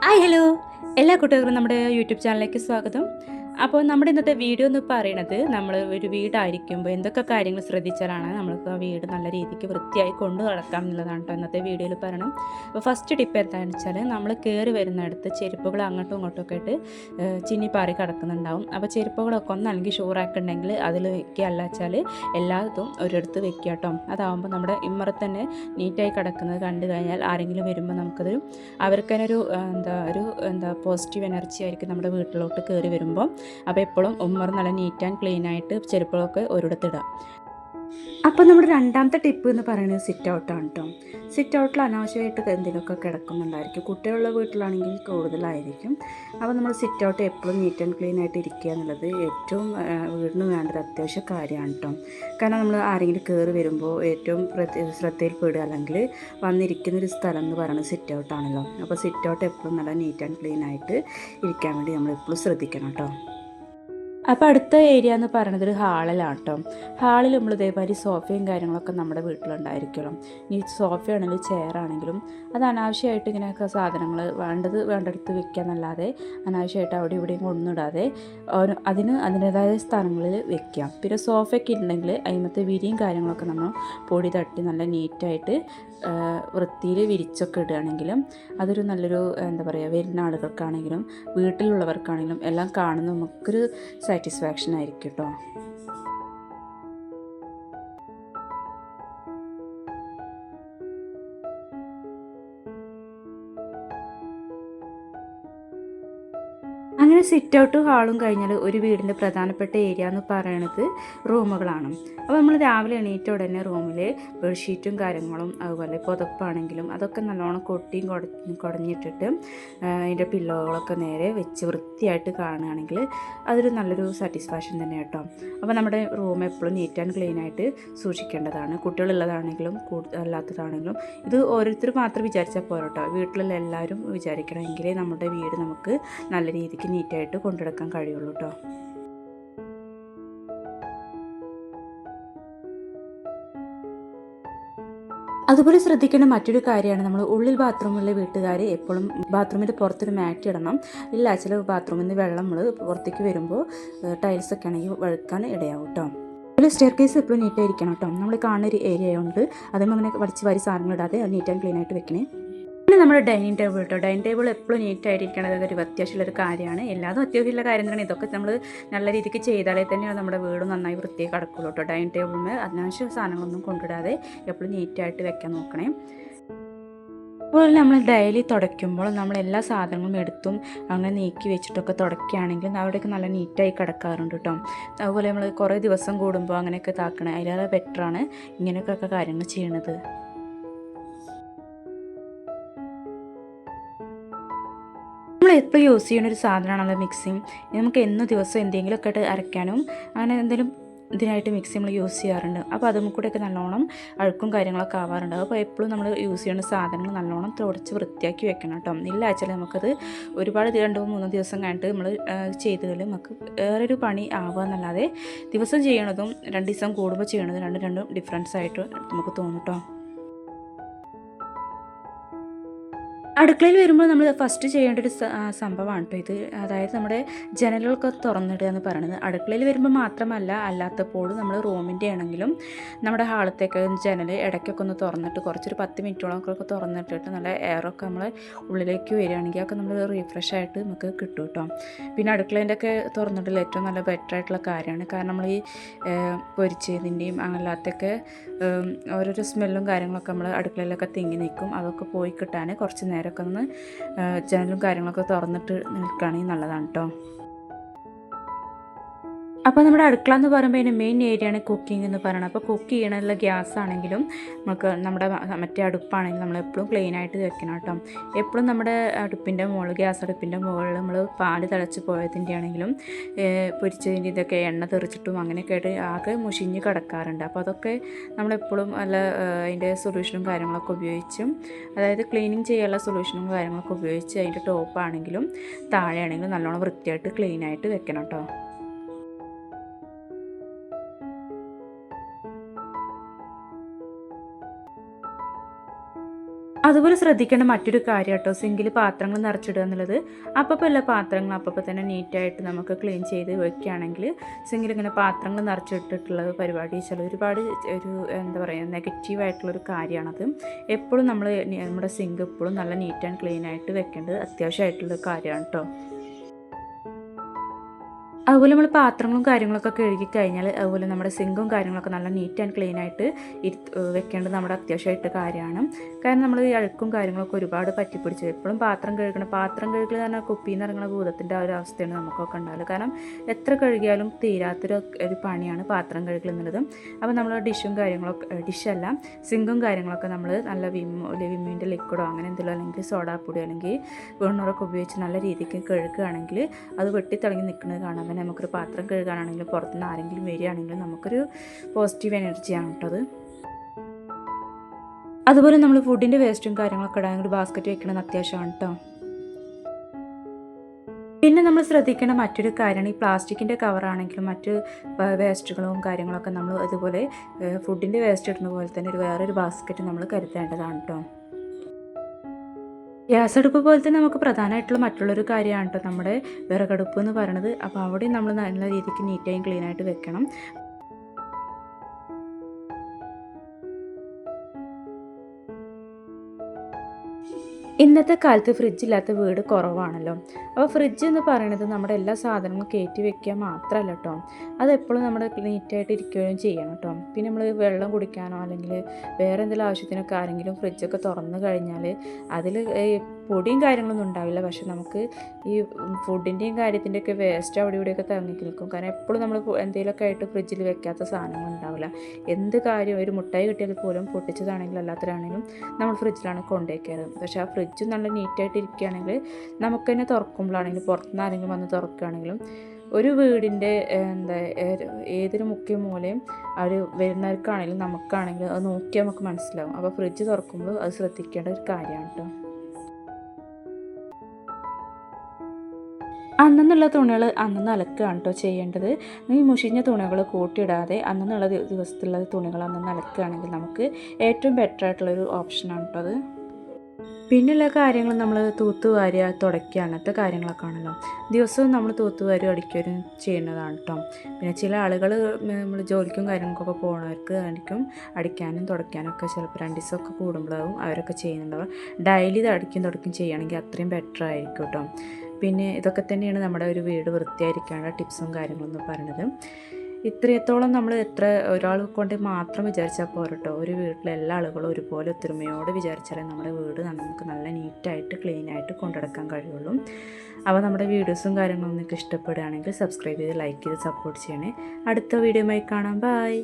Hi hello എല്ലാ കുട്ടികൾക്കും നമ്മുടെ യൂട്യൂബ് ചാനലിലേക്ക് സ്വാഗതം. അപ്പോൾ നമ്മുടെ ഇന്നത്തെ വീഡിയോ എന്ന് പറയുന്നത് നമ്മൾ ഒരു വീടായിരിക്കുമ്പോൾ എന്തൊക്കെ കാര്യങ്ങൾ ശ്രദ്ധിച്ചാലാണ് നമ്മൾക്ക് ആ വീട് നല്ല രീതിക്ക് വൃത്തിയായി കൊണ്ടു നടക്കാം എന്നുള്ളതാണ് കേട്ടോ ഇന്നത്തെ വീഡിയോയിൽ പറയണം. അപ്പോൾ ഫസ്റ്റ് ടിപ്പ് എന്താണെന്ന് വെച്ചാൽ നമ്മൾ കയറി വരുന്നിടത്ത് ചെരുപ്പുകൾ അങ്ങോട്ടും ഇങ്ങോട്ടും ഒക്കെ ആയിട്ട് ചിന്നിപ്പാറി കിടക്കുന്നുണ്ടാവും. അപ്പോൾ ചെരുപ്പുകളൊക്കെ ഒന്ന് അല്ലെങ്കിൽ ഷൂറാക്കുന്നുണ്ടെങ്കിൽ അതിൽ വെക്കുക, അല്ല വെച്ചാൽ എല്ലാതും ഒരിടത്ത് വെക്കുക കേട്ടോ. അതാകുമ്പോൾ നമ്മുടെ ഇമ്മറത്ത് തന്നെ നീറ്റായി കിടക്കുന്നത് കണ്ടു കഴിഞ്ഞാൽ ആരെങ്കിലും വരുമ്പോൾ നമുക്കത് അവർക്ക് തന്നെ ഒരു പോസിറ്റീവ് എനർജി ആയിരിക്കും നമ്മുടെ വീട്ടിലോട്ട് കയറി വരുമ്പോൾ. അപ്പോൾ എപ്പോഴും ഉമ്മർ നല്ല നീറ്റ് ആൻഡ് ക്ലീൻ ആയിട്ട് ചെരുപ്പുകളൊക്കെ ഒരിടത്തിടുക. അപ്പോൾ നമ്മുടെ രണ്ടാമത്തെ ടിപ്പ് എന്ന് പറയുന്നത് സിറ്റ് ഔട്ടാണ് കേട്ടോ. സിറ്റ് ഔട്ടിൽ അനാവശ്യമായിട്ട് എന്തെങ്കിലുമൊക്കെ കിടക്കുന്നുണ്ടായിരിക്കും. കുട്ടികളുള്ള വീട്ടിലാണെങ്കിൽ കൂടുതലായിരിക്കും. അപ്പോൾ നമ്മൾ സിറ്റ് ഔട്ട് എപ്പോഴും നീറ്റ് ആൻഡ് ക്ലീൻ ആയിട്ട് ഇരിക്കുക എന്നുള്ളത് ഏറ്റവും വീടിന് വേണ്ടത് അത്യാവശ്യ കാര്യമാണ് കേട്ടോ. കാരണം നമ്മൾ ആരെങ്കിലും കയറി വരുമ്പോൾ ഏറ്റവും ശ്രദ്ധയിൽപ്പെടുക അല്ലെങ്കിൽ വന്നിരിക്കുന്നൊരു സ്ഥലം എന്ന് പറയുന്നത് സിറ്റ് ഔട്ടാണല്ലോ. അപ്പോൾ സിറ്റ് ഔട്ട് എപ്പോഴും നല്ല നീറ്റ് ആൻഡ് ക്ലീൻ ആയിട്ട് ഇരിക്കാൻ വേണ്ടി നമ്മൾ എപ്പോഴും ശ്രദ്ധിക്കണം കേട്ടോ. അപ്പോൾ അടുത്ത ഏരിയ എന്ന് പറയുന്നത് ഒരു ഹാളിലാണ് കേട്ടോ. ഹാളിൽ നമ്മൾ ഇതേമാതിരി സോഫയും കാര്യങ്ങളൊക്കെ നമ്മുടെ വീട്ടിലുണ്ടായിരിക്കണം. ഈ സോഫയാണെങ്കിലും ചെയറാണെങ്കിലും അത് അനാവശ്യമായിട്ട് ഇങ്ങനെയൊക്കെ സാധനങ്ങൾ വേണ്ടടുത്ത് വെക്കുക എന്നല്ലാതെ അനാവശ്യമായിട്ട് അവിടെ ഇവിടെയും കൊണ്ടിടാതെ അതിൻ്റേതായ സ്ഥലങ്ങളിൽ വെക്കുക. പിന്നെ സോഫയൊക്കെ ഉണ്ടെങ്കിൽ അതിമത്തെ വിരിയും കാര്യങ്ങളൊക്കെ നമ്മൾ പൊടി തട്ടി നല്ല നീറ്റായിട്ട് വൃത്തിയിൽ വിരിച്ചൊക്കെ ഇടുകയാണെങ്കിലും അതൊരു നല്ലൊരു വരുന്ന ആളുകൾക്കാണെങ്കിലും വീട്ടിലുള്ളവർക്കാണെങ്കിലും എല്ലാം കാണുന്ന നമുക്കൊരു സാറ്റിസ്ഫാക്ഷൻ ആയിരിക്കും കേട്ടോ. അങ്ങനെ സിറ്റ് ഔട്ടും ഹാളും കഴിഞ്ഞാൽ ഒരു വീടിൻ്റെ പ്രധാനപ്പെട്ട ഏരിയ എന്ന് പറയുന്നത് റൂമുകളാണ്. അപ്പോൾ നമ്മൾ രാവിലെ എണീറ്റ ഉടനെ റൂമിൽ ബെഡ്ഷീറ്റും കാര്യങ്ങളും അതുപോലെ പുതപ്പാണെങ്കിലും അതൊക്കെ നല്ലോണം കൊട്ടിയും കുടഞ്ഞിട്ടിട്ട് അതിൻ്റെ പില്ലോകളൊക്കെ നേരെ വെച്ച് വൃത്തിയായിട്ട് കാണുകയാണെങ്കിൽ അതൊരു നല്ലൊരു സാറ്റിസ്ഫാക്ഷൻ തന്നെ കേട്ടോ. അപ്പോൾ നമ്മുടെ റൂം എപ്പോഴും നീറ്റ് ആൻഡ് ക്ലീൻ ആയിട്ട് സൂക്ഷിക്കേണ്ടതാണ്. കുട്ടികളുള്ളതാണെങ്കിലും അല്ലാത്തതാണെങ്കിലും ഇത് ഓരോരുത്തർ മാത്രം വിചാരിച്ചാൽ പോരാ കേട്ടോ. വീട്ടിലുള്ള എല്ലാവരും വിചാരിക്കണമെങ്കിൽ നമ്മുടെ വീട് നമുക്ക് നല്ല രീതിക്ക് നീറ്റായിട്ട് കൊണ്ടുനടക്കാൻ കഴിയുള്ളൂ കേട്ടോ. അതുപോലെ ശ്രദ്ധിക്കേണ്ട മറ്റൊരു കാര്യമാണ് നമ്മൾ ഉള്ളിൽ ബാത്റൂമുള്ള വീട്ടുകാർ എപ്പോഴും ബാത്റൂമിൻ്റെ പുറത്തൊരു മാറ്റ് ഇടണം. ഇല്ല ചില ബാത്റൂമിൽ നിന്ന് വെള്ളം നമ്മൾ പുറത്തേക്ക് വരുമ്പോൾ ടൈൽസൊക്കെ ആണെങ്കിൽ വഴുക്കാൻ ഇടയാവും കേട്ടോ. അതുപോലെ സ്റ്റെയർ കേസ് എപ്പോഴും നീറ്റായിരിക്കണം കേട്ടോ. നമ്മൾ കാണുന്ന ഒരു ഏരിയ ആയതുകൊണ്ട് അതും അങ്ങനെ വരി സാധനങ്ങളിടാതെ അത് നീറ്റ് ആൻഡ് ക്ലീൻ ആയിട്ട് വെക്കണേ. പിന്നെ നമ്മുടെ ഡൈനിങ് ടേബിൾ കേട്ടോ. ഡൈനിങ് ടേബിൾ എപ്പോഴും നീറ്റായിട്ടിരിക്കണത് ഒരു അത്യാവശ്യമുള്ളൊരു കാര്യമാണ്. എല്ലാതും അത്യാവശ്യമുള്ള കാര്യം തന്നെയാണ്. ഇതൊക്കെ നമ്മൾ നല്ല രീതിക്ക് ചെയ്താലേ തന്നെയാണ് നമ്മുടെ വീട് നന്നായി വൃത്തിയായി കിടക്കുള്ളൂ കേട്ടോ. ഡൈനിങ് ടേബിളിൽ അനാവശ്യ സാധനങ്ങളൊന്നും കൊണ്ടിടാതെ എപ്പോഴും നീറ്റായിട്ട് വെക്കാൻ നോക്കണേ. അതുപോലെ നമ്മൾ ഡെയിലി തുടയ്ക്കുമ്പോൾ നമ്മൾ എല്ലാ സാധനങ്ങളും എടുത്തും അങ്ങനെ നീക്കി വെച്ചിട്ടൊക്കെ തുടയ്ക്കുകയാണെങ്കിൽ അവിടെയൊക്കെ നല്ല നീറ്റായി കിടക്കാറുണ്ട് കേട്ടോ. അതുപോലെ നമ്മൾ കുറേ ദിവസം കൂടുമ്പോൾ അങ്ങനെയൊക്കെ ഇതാക്കണേ അതിലേറെ ബെറ്ററാണ് ഇങ്ങനെയൊക്കെ കാര്യങ്ങൾ ചെയ്യണത്. നമ്മൾ എപ്പോൾ യൂസ് ചെയ്യുന്ന ഒരു സാധനമാണല്ലോ മിക്സി. നമുക്ക് എന്നും ദിവസം എന്തെങ്കിലുമൊക്കെ ആയിട്ട് അരയ്ക്കാനും അങ്ങനെ എന്തെങ്കിലും ഇതിനായിട്ട് മിക്സി നമ്മൾ യൂസ് ചെയ്യാറുണ്ട്. അപ്പോൾ അതും കൂടെയൊക്കെ നല്ലോണം അഴുക്കും കാര്യങ്ങളൊക്കെ ആവാറുണ്ട്. അപ്പോൾ എപ്പോഴും നമ്മൾ യൂസ് ചെയ്യുന്ന സാധനങ്ങൾ നല്ലോണം തുടച്ച് വൃത്തിയാക്കി വെക്കണം കേട്ടോ. ഇല്ല വെച്ചാൽ നമുക്കത് ഒരുപാട് 2-3 ദിവസം കഴിഞ്ഞിട്ട് നമ്മൾ ചെയ്തതിൽ നമുക്ക് വേറൊരു പണി ആവുക എന്നല്ലാതെ ദിവസം ചെയ്യണതും 2 ദിവസം കൂടുമ്പോൾ ചെയ്യണതും രണ്ടും ഡിഫറൻസ് ആയിട്ട് നമുക്ക് തോന്നും കേട്ടോ. അടുക്കളയിൽ വരുമ്പോൾ നമ്മൾ ഫസ്റ്റ് ചെയ്യേണ്ട ഒരു സംഭവമാണ് കേട്ടോ ഇത്. അതായത് നമ്മുടെ ജനലുകളൊക്കെ തുറന്നിടുക എന്ന് പറയുന്നത് അടുക്കളയിൽ വരുമ്പോൾ മാത്രമല്ല, അല്ലാത്തപ്പോഴും നമ്മൾ റൂമിൻ്റെ ആണെങ്കിലും നമ്മുടെ ഹാളത്തേക്ക് ജനൽ ഇടയ്ക്കൊക്കെ ഒന്ന് തുറന്നിട്ട് കുറച്ചൊരു 10 മിനിറ്റോളമൊക്കെ തുറന്നിട്ടിട്ട് നല്ല എയറൊക്കെ നമ്മൾ ഉള്ളിലേക്ക് വരികയാണെങ്കിൽ ഒക്കെ നമ്മൾ റീഫ്രഷ് ആയിട്ട് നമുക്ക് കിട്ടും കേട്ടോ. പിന്നെ അടുക്കളേൻ്റെ ഒക്കെ തുറന്നിട്ടില്ല ഏറ്റവും നല്ല ബെറ്റർ ആയിട്ടുള്ള കാര്യമാണ്. കാരണം നമ്മൾ ഈ പൊരിച്ചതിൻ്റെയും അല്ലാത്തൊക്കെ ഓരോരോ സ്മെല്ലും കാര്യങ്ങളൊക്കെ നമ്മൾ അടുക്കളയിലൊക്കെ തിങ്ങി നിൽക്കും. അതൊക്കെ പോയി കിട്ടാൻ കുറച്ച് നേരമൊക്കെ ഒന്ന് ജനലും കാര്യങ്ങളൊക്കെ തുറന്നിട്ട് നിൽക്കുകയാണെങ്കിൽ നല്ലതാണ് കേട്ടോ. അപ്പോൾ നമ്മുടെ അടുക്കള എന്ന് പറയുമ്പോൾ അതിൻ്റെ മെയിൻ ഏരിയയാണ് കുക്കിംഗ് എന്ന് പറയുന്നത്. അപ്പോൾ കുക്ക് ചെയ്യണമുള്ള ഗ്യാസ് ആണെങ്കിലും നമുക്ക് നമ്മുടെ മറ്റേ അടുപ്പാണെങ്കിലും നമ്മളെപ്പോഴും ക്ലീൻ ആയിട്ട് വെക്കണം കേട്ടോ. എപ്പോഴും നമ്മുടെ അടുപ്പിൻ്റെ മുകളിൽ ഗ്യാസ് അടുപ്പിൻ്റെ മുകളിൽ നമ്മൾ പാല് തിളച്ച് പോയതിൻ്റെ ആണെങ്കിലും പൊരിച്ചതിൻ്റെ ഇതൊക്കെ എണ്ണ തെറിച്ചിട്ടും അങ്ങനെയൊക്കെ ആയിട്ട് ആകെ മുഷിഞ്ഞ് കിടക്കാറുണ്ട്. അപ്പോൾ അതൊക്കെ നമ്മളെപ്പോഴും നല്ല അതിൻ്റെ സൊല്യൂഷനും കാര്യങ്ങളൊക്കെ ഉപയോഗിച്ചും, അതായത് ക്ലീനിങ് ചെയ്യാനുള്ള സൊല്യൂഷനും കാര്യങ്ങളൊക്കെ ഉപയോഗിച്ച് അതിൻ്റെ ടോപ്പാണെങ്കിലും താഴെയാണെങ്കിലും നല്ലോണം വൃത്തിയായിട്ട് ക്ലീനായിട്ട് വെക്കണം കേട്ടോ. അതുപോലെ ശ്രദ്ധിക്കേണ്ട മറ്റൊരു കാര്യം കേട്ടോ, സിങ്കിൽ പാത്രങ്ങൾ നിറച്ചിടുക എന്നുള്ളത്. അപ്പോൾ എല്ലാ പാത്രങ്ങളും അപ്പോൾ തന്നെ നീറ്റായിട്ട് നമുക്ക് ക്ലീൻ ചെയ്ത് വെക്കുകയാണെങ്കിൽ സിങ്കിൽ ഇങ്ങനെ പാത്രങ്ങൾ നിറച്ചിട്ടിട്ടുള്ള പരിപാടി ചില ഒരുപാട് ഒരു എന്താ പറയുക നെഗറ്റീവായിട്ടുള്ളൊരു കാര്യമാണത്. എപ്പോഴും നമ്മുടെ സിങ്ക് എപ്പോഴും നല്ല നീറ്റ് ആൻഡ് ക്ലീൻ ആയിട്ട് വെക്കേണ്ടത് അത്യാവശ്യമായിട്ടുള്ള കാര്യമാണ് കേട്ടോ. അതുപോലെ നമ്മൾ പാത്രങ്ങളും കാര്യങ്ങളൊക്കെ കഴുകി കഴിഞ്ഞാൽ അതുപോലെ നമ്മുടെ സിങ്കും കാര്യങ്ങളൊക്കെ നല്ല നീറ്റ് ആൻഡ് ക്ലീൻ ആയിട്ട് വെക്കേണ്ടത് നമ്മുടെ അത്യാവശ്യമായിട്ട് കാര്യമാണ്. കാരണം നമ്മൾ ഈ അഴുക്കും കാര്യങ്ങളൊക്കെ ഒരുപാട് പറ്റിപ്പിടിച്ച് എപ്പോഴും പാത്രം കഴുകൽ എന്ന് പറഞ്ഞാൽ കുപ്പിയിൽ നിന്ന് ഇറങ്ങുന്ന ഭൂതത്തിൻ്റെ ആ ഒരു അവസ്ഥയാണ് നമുക്കൊക്കെ ഉണ്ടാവില്ല. കാരണം എത്ര കഴുകിയാലും തീരാത്തൊരു പണിയാണ് പാത്രം കഴുകൽ എന്നുള്ളത്. അപ്പോൾ നമ്മൾ ഡിഷല്ല സിങ്കും കാര്യങ്ങളൊക്കെ നമ്മൾ നല്ല വിമ്മിൻ്റെ ലിക്വിഡോ അങ്ങനെ എന്തെങ്കിലും അല്ലെങ്കിൽ സോഡാപ്പൊടി അല്ലെങ്കിൽ വെണ്ണൂറൊക്കെ ഉപയോഗിച്ച് നല്ല രീതിക്ക് കഴുകുകയാണെങ്കിൽ അത് വെട്ടിത്തിളങ്ങി നിൽക്കുന്നത് കാണാൻ തന്നെ നമുക്കൊരു പാത്രം കഴുകാനാണെങ്കിലും പുറത്തുനിന്ന് ആരെങ്കിലും വരികയാണെങ്കിലും നമുക്കൊരു പോസിറ്റീവ് എനർജിയാണ് കേട്ടത്. അതുപോലെ നമ്മൾ ഫുഡിൻ്റെ വേസ്റ്റും കാര്യങ്ങളൊക്കെ ഇടാൻ ഒരു ബാസ്ക്കറ്റ് വെക്കണമെന്ന് അത്യാവശ്യമാണ് കേട്ടോ. പിന്നെ നമ്മൾ ശ്രദ്ധിക്കേണ്ട മറ്റൊരു കാര്യമാണ് ഈ പ്ലാസ്റ്റിക്കിൻ്റെ കവറാണെങ്കിലും മറ്റ് വേസ്റ്റുകളും കാര്യങ്ങളൊക്കെ നമ്മൾ അതുപോലെ ഫുഡിൻ്റെ വേസ്റ്റ് ഇടുന്ന പോലെ തന്നെ വേറൊരു ബാസ്ക്കറ്റ് നമ്മൾ കരുതേണ്ടതാണ് കേട്ടോ. ഗ്യാസ് അടുപ്പ് പോലെ തന്നെ നമുക്ക് പ്രധാനമായിട്ടുള്ള മറ്റുള്ളൊരു കാര്യമാണ് കേട്ടോ നമ്മുടെ വിറകടുപ്പ് എന്ന് പറയുന്നത്. അപ്പോൾ അവിടെ നമ്മൾ നല്ല രീതിക്ക് നീറ്റായും ക്ലീനായിട്ട് വെക്കണം. ഇന്നത്തെ കാലത്ത് ഫ്രിഡ്ജില്ലാത്ത വീട് കുറവാണല്ലോ. അപ്പോൾ ഫ്രിഡ്ജ് എന്ന് പറയുന്നത് നമ്മുടെ എല്ലാ സാധനങ്ങളും കയറ്റി വെക്കുക മാത്രമല്ല കേട്ടോ, അതെപ്പോഴും നമ്മൾ നീറ്റായിട്ട് ഇരിക്കുകയും ചെയ്യണം കേട്ടോ. പിന്നെ നമ്മൾ വെള്ളം കുടിക്കാനോ അല്ലെങ്കിൽ വേറെ എന്തെങ്കിലും ആവശ്യത്തിനൊക്കെ ആരെങ്കിലും ഫ്രിഡ്ജൊക്കെ തുറന്നു കഴിഞ്ഞാൽ അതിൽ പൊടിയും കാര്യങ്ങളൊന്നും ഉണ്ടാവില്ല, പക്ഷെ നമുക്ക് ഈ ഫുഡിൻ്റെയും കാര്യത്തിൻ്റെയൊക്കെ വേസ്റ്റ് അവിടെ ഇവിടെയൊക്കെ തങ്ങി നിൽക്കും. കാരണം എപ്പോഴും നമ്മൾ എന്തെങ്കിലുമൊക്കെ ആയിട്ട് ഫ്രിഡ്ജിൽ വെക്കാത്ത സാധനങ്ങൾ ഉണ്ടാവില്ല. എന്ത് കാര്യം ഒരു മുട്ടായി കിട്ടിയാൽ പോലും പൊട്ടിച്ചതാണെങ്കിലും അല്ലാത്തതാണെങ്കിലും നമ്മൾ ഫ്രിഡ്ജിലാണ് കൊണ്ടുവയ്ക്കാറ്. പക്ഷേ ആ ഫ്രിഡ്ജ് നല്ല നീറ്റായിട്ട് ഇരിക്കുകയാണെങ്കിൽ നമുക്ക് തന്നെ തുറക്കുമ്പോഴാണെങ്കിലും പുറത്തുനിന്ന് ആരെങ്കിലും വന്ന് തുറക്കുകയാണെങ്കിലും ഒരു വീടിൻ്റെ ഏതൊരു മുഖ്യ മൂലയും അവർ വരുന്നവർക്കാണെങ്കിലും നമുക്കാണെങ്കിലും അത് നോക്കിയാൽ നമുക്ക് മനസ്സിലാവും. അപ്പോൾ ഫ്രിഡ്ജ് തുറക്കുമ്പോൾ അത് ശ്രദ്ധിക്കേണ്ട ഒരു കാര്യമാണ് കേട്ടോ. അന്നുള്ള തുണികൾ അന്ന് അലക്കുകയാണ് കേട്ടോ ചെയ്യേണ്ടത്. ഈ മുഷിഞ്ഞ തുണികൾ കൂട്ടിയിടാതെ അന്നുള്ള ദിവസത്തുള്ള തുണികൾ അന്ന് അലക്കുകയാണെങ്കിൽ നമുക്ക് ഏറ്റവും ബെറ്റർ ആയിട്ടുള്ളൊരു ഓപ്ഷനാണ് കേട്ടോ അത്. പിന്നെയുള്ള കാര്യങ്ങൾ നമ്മൾ തൂത്തുവാരുക തുടയ്ക്കുക അങ്ങനത്തെ കാര്യങ്ങളൊക്കെ ആണല്ലോ. ദിവസവും നമ്മൾ തൂത്തുവാരും അടിക്കുകയും ചെയ്യുന്നതാണ് കേട്ടോ. പിന്നെ ചില ആളുകൾ നമ്മൾ ജോലിക്കും കാര്യങ്ങൾക്കൊക്കെ പോകുന്നവർക്ക് ആയിരിക്കും അടിക്കാനും തുടയ്ക്കാനും ഒക്കെ ചിലപ്പോൾ 2 ദിവസമൊക്കെ കൂടുമ്പോഴാവും അവരൊക്കെ ചെയ്യുന്നുണ്ടാവുക. ഡെയിലി ഇത് തുടയ്ക്കും ചെയ്യുകയാണെങ്കിൽ അത്രയും ബെറ്റർ ആയിരിക്കും കേട്ടോ. പിന്നെ ഇതൊക്കെ തന്നെയാണ് നമ്മുടെ ഒരു വീട് വൃത്തിയായിരിക്കാനുള്ള ടിപ്സും കാര്യങ്ങളെന്ന് പറയുന്നത്. ഇത്രത്തോളം നമ്മൾ ഒരാൾ കൊണ്ട് മാത്രം വിചാരിച്ചാൽ പോരട്ടോ, ഒരു വീട്ടിലെ എല്ലാ ആളുകളും ഒരുപോലെ ഒത്തൊരുമയോടെ വിചാരിച്ചാലേ നമ്മുടെ വീട് നമുക്ക് നല്ല നീറ്റായിട്ട് ക്ലീനായിട്ട് കൊണ്ടുനടക്കാൻ കഴിയുള്ളൂ. അപ്പോൾ നമ്മുടെ വീഡിയോസും കാര്യങ്ങളും നിങ്ങൾക്ക് ഇഷ്ടപ്പെടുകയാണെങ്കിൽ സബ്സ്ക്രൈബ് ചെയ്ത് ലൈക്ക് ചെയ്ത് സപ്പോർട്ട് ചെയ്യണേ. അടുത്ത വീഡിയോയുമായി കാണാം. ബൈ.